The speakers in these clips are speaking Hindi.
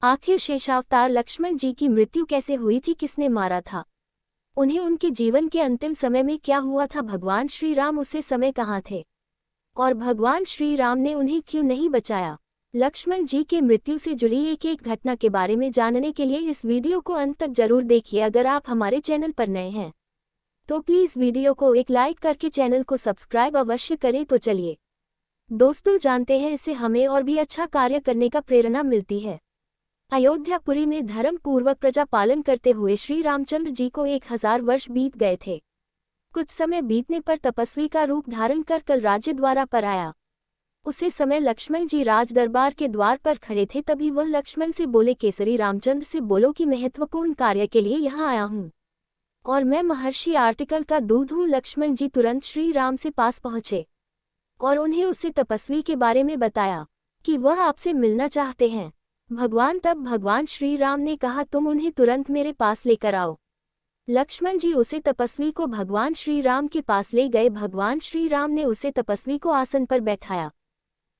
आखिर शेषावतार लक्ष्मण जी की मृत्यु कैसे हुई थी, किसने मारा था उन्हें, उनके जीवन के अंतिम समय में क्या हुआ था, भगवान श्री राम उसे समय कहाँ थे और भगवान श्री राम ने उन्हें क्यों नहीं बचाया। लक्ष्मण जी के मृत्यु से जुड़ी एक एक घटना के बारे में जानने के लिए इस वीडियो को अंत तक जरूर देखिए। अगर आप हमारे चैनल पर नए हैं तो प्लीज़ वीडियो को एक लाइक करके चैनल को सब्सक्राइब अवश्य करें। तो चलिए दोस्तों जानते हैं, इससे हमें और भी अच्छा कार्य करने का प्रेरणा मिलती है। अयोध्यापुरी में धर्म पूर्वक प्रजा पालन करते हुए श्री रामचंद्र जी को 1000 वर्ष बीत गए थे। कुछ समय बीतने पर तपस्वी का रूप धारण कर कल राज्य द्वारा पर आया। उसी समय लक्ष्मण जी राज दरबार के द्वार पर खड़े थे। तभी वह लक्ष्मण से बोले, केसरी रामचंद्र से बोलो कि महत्वपूर्ण कार्य के लिए यहाँ आया हूँ और मैं महर्षि आर्टिकल का दूध हूँ। लक्ष्मण जी तुरंत श्री राम से पास पहुँचे और उन्हें उसे तपस्वी के बारे में बताया कि वह आपसे मिलना चाहते हैं। भगवान श्री राम ने कहा, तुम उन्हें तुरंत मेरे पास लेकर आओ। लक्ष्मण जी उसे तपस्वी को भगवान श्री राम के पास ले गए। भगवान श्री राम ने उसे तपस्वी को आसन पर बैठाया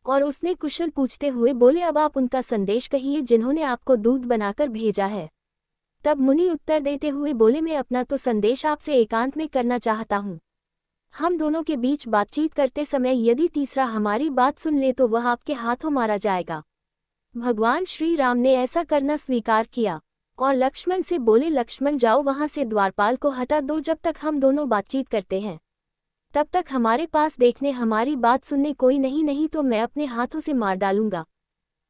और उसने कुशल पूछते हुए बोले, अब आप उनका संदेश कहिए जिन्होंने आपको दूध बनाकर भेजा है। तब मुनि उत्तर देते हुए बोले, मैं अपना तो संदेश आपसे एकांत में करना चाहता हूँ। हम दोनों के बीच बातचीत करते समय यदि तीसरा हमारी बात सुन ले तो वह आपके हाथों मारा जाएगा। भगवान श्री राम ने ऐसा करना स्वीकार किया और लक्ष्मण से बोले, लक्ष्मण जाओ वहां से द्वारपाल को हटा दो। जब तक हम दोनों बातचीत करते हैं तब तक हमारे पास देखने हमारी बात सुनने कोई नहीं तो मैं अपने हाथों से मार डालूंगा।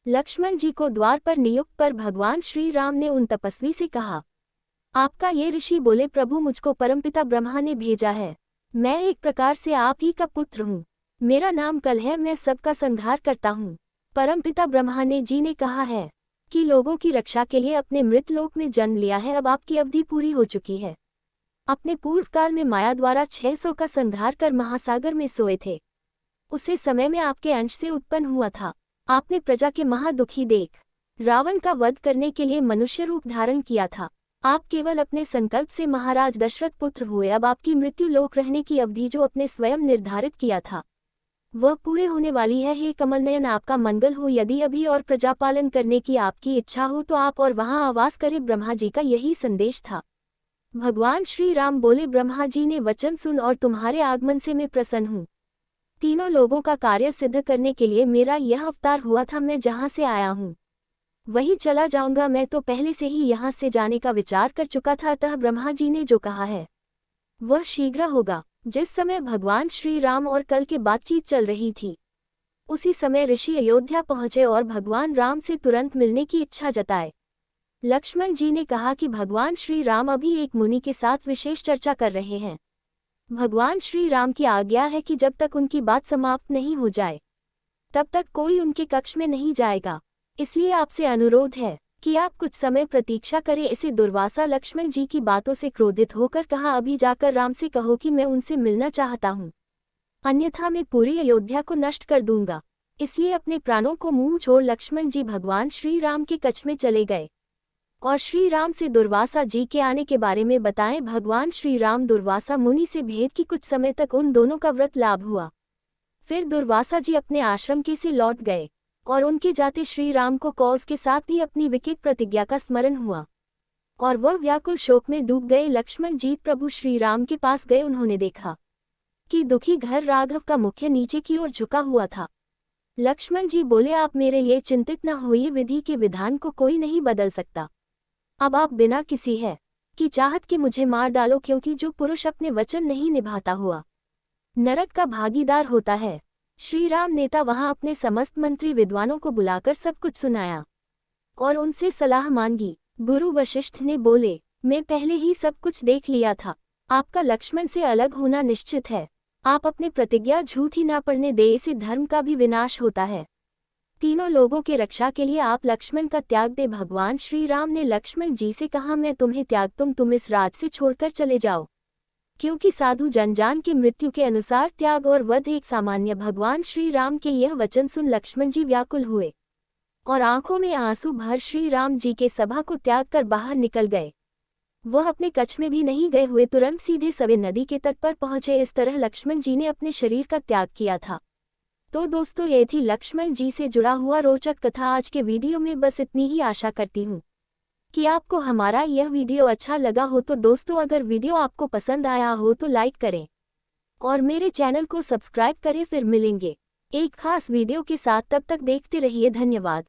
लक्ष्मण जी को द्वार पर नियुक्त पर भगवान श्री राम ने उन तपस्वी से कहा, आपका ये ऋषि बोले, प्रभु मुझको परमपिता ब्रह्मा ने भेजा है। मैं एक प्रकार से आप ही का पुत्र हूँ। मेरा नाम कल है, मैं सबका संहार करता हूँ। परमपिता ब्रह्मा ने जी ने कहा है कि लोगों की रक्षा के लिए अपने मृत लोक में जन्म लिया है। अब आपकी अवधि पूरी हो चुकी है। अपने पूर्व काल में माया द्वारा 600 का संहार कर महासागर में सोए थे। उसे समय में आपके अंश से उत्पन्न हुआ था। आपने प्रजा के महादुखी देख रावण का वध करने के लिए मनुष्य रूप धारण किया था। आप केवल अपने संकल्प से महाराज दशरथ पुत्र हुए। अब आपकी मृत्यु लोक रहने की अवधि जो अपने स्वयं निर्धारित किया था वह पूरे होने वाली है। हे कमलनयन, आपका मंगल हो। यदि अभी और प्रजा पालन करने की आपकी इच्छा हो तो आप और वहां आवास करें। ब्रह्मा जी का यही संदेश था। भगवान श्री राम बोले, ब्रह्मा जी ने वचन सुन और तुम्हारे आगमन से मैं प्रसन्न हूँ। तीनों लोगों का कार्य सिद्ध करने के लिए मेरा यह अवतार हुआ था। मैं जहाँ से आया हूँ वही चला जाऊंगा। मैं तो पहले से ही यहाँ से जाने का विचार कर चुका था, अतः ब्रह्मा जी ने जो कहा है वह शीघ्र होगा। जिस समय भगवान श्री राम और कल की बातचीत चल रही थी उसी समय ऋषि अयोध्या पहुंचे और भगवान राम से तुरंत मिलने की इच्छा जताए। लक्ष्मण जी ने कहा कि भगवान श्री राम अभी एक मुनि के साथ विशेष चर्चा कर रहे हैं। भगवान श्री राम की आज्ञा है कि जब तक उनकी बात समाप्त नहीं हो जाए तब तक कोई उनके कक्ष में नहीं जाएगा। इसलिए आपसे अनुरोध है कि आप कुछ समय प्रतीक्षा करें। इसे दुर्वासा लक्ष्मण जी की बातों से क्रोधित होकर कहा, अभी जाकर राम से कहो कि मैं उनसे मिलना चाहता हूँ, अन्यथा मैं पूरी अयोध्या को नष्ट कर दूंगा। इसलिए अपने प्राणों को मुंह छोड़ लक्ष्मण जी भगवान श्री राम के कक्ष में चले गए और श्री राम से दुर्वासा जी के आने के बारे में बताएं। भगवान श्री राम दुर्वासा मुनि से भेद की कुछ समय तक उन दोनों का व्रत लाभ हुआ। फिर दुर्वासा जी अपने आश्रम के से लौट गए और उनके जाते श्री राम को कौस के साथ भी अपनी विकिट प्रतिज्ञा का स्मरण हुआ और वह व्याकुल शोक में डूब गए। लक्ष्मण जी प्रभु श्री राम के पास गए। उन्होंने देखा कि दुखी घर राघव का मुख्य नीचे की ओर झुका हुआ था। लक्ष्मण जी बोले, आप मेरे लिए चिंतित न होइए, विधि के विधान को कोई नहीं बदल सकता। अब आप बिना किसी है कि चाहत के मुझे मार डालो, क्योंकि जो पुरुष अपने वचन नहीं निभाता हुआ नरक का भागीदार होता है। श्री राम नेता वहां अपने समस्त मंत्री विद्वानों को बुलाकर सब कुछ सुनाया और उनसे सलाह मांगी। गुरु वशिष्ठ ने बोले, मैं पहले ही सब कुछ देख लिया था। आपका लक्ष्मण से अलग होना निश्चित है। आप अपनी प्रतिज्ञा झूठी ना पड़ने दे, इससे धर्म का भी विनाश होता है। तीनों लोगों के रक्षा के लिए आप लक्ष्मण का त्याग दे। भगवान श्री राम ने लक्ष्मण जी से कहा, मैं तुम्हें त्याग तुम इस राज से छोड़कर चले जाओ, क्योंकि साधु जनजान की मृत्यु के अनुसार त्याग और वध एक सामान्य। भगवान श्री राम के यह वचन सुन लक्ष्मण जी व्याकुल हुए और आंखों में आंसू भर श्री राम जी के सभा को त्याग कर बाहर निकल गए। वह अपने कक्ष में भी नहीं गए हुए तुरंत सीधे सवे नदी के तट पर पहुंचे। इस तरह लक्ष्मण जी ने अपने शरीर का त्याग किया था। तो दोस्तों ये थी लक्ष्मण जी से जुड़ा हुआ रोचक कथा आज के वीडियो में। बस इतनी ही आशा करती हूँ कि आपको हमारा यह वीडियो अच्छा लगा हो। तो दोस्तों अगर वीडियो आपको पसंद आया हो तो लाइक करें और मेरे चैनल को सब्सक्राइब करें। फिर मिलेंगे एक खास वीडियो के साथ, तब तक देखते रहिए। धन्यवाद।